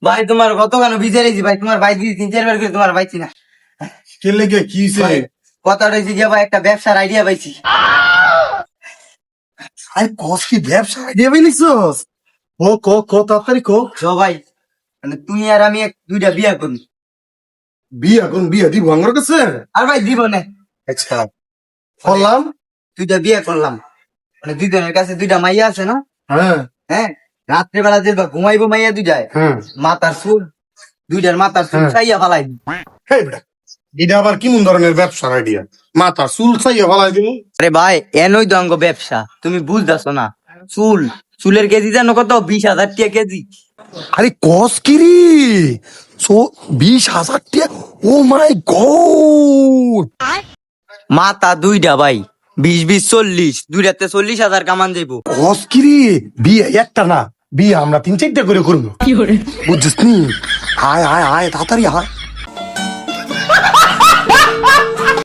ভাই তোমার কত কেন বিচারেছি ভাই, তোমার ভাই দিদি 3-4 বার করে তোমার পাইছি না। কে লেগে কি ভাই, কথাটা হয়েছে গিয়া ভাই, একটা ব্যবসার আইডিয়া পাইছি। আরে কস কি ব্যবসা আইডিয়া বানাইছস? ও ক তাড়াতাড়ি ক। তো ভাই, মানে তুই আর আমি দুইটা বিয়া করি। বিয়া দিব আমার কাছে। আর ভাই দিব না, আচ্ছা করলাম। দুইটা বিয়া করলাম, মানে দুইজনের কাছে দুইটা মাইয়া আছে না। হ্যাঁ হ্যাঁ, রাত্রেবেলা যে ঘুমাইবো মাইয়া দুইটায়, হ্যাঁ মাথার চুল, দুইটার মাথার চুল হ্যাঁ। চাইয়া ফালাই। হেই বেটা, এটা আবার কেমন ধরনের ব্যবসার আইডিয়া? মাথা চুল চাইয়া ফেলাই দিব? আরে ভাই, এনই তো অঙ্গ ব্যবসা, তুমি বুঝতেছো না। চুলের কেজি জানো কত? 20,000 টাকা কেজি। আরে কস কি রে? 20,000 টাকা? ও মাই গড! মাথা দুইটা ভাই, 20-20 40, দুইটাতে 40,000 কামান যাইবো। কস কি রে? বিয়ে একটা না, বিয়ে আমরা 3-4টা করে করবো, বুঝছিস নি? আয় আয় আয় তাড়াতাড়ি আয়।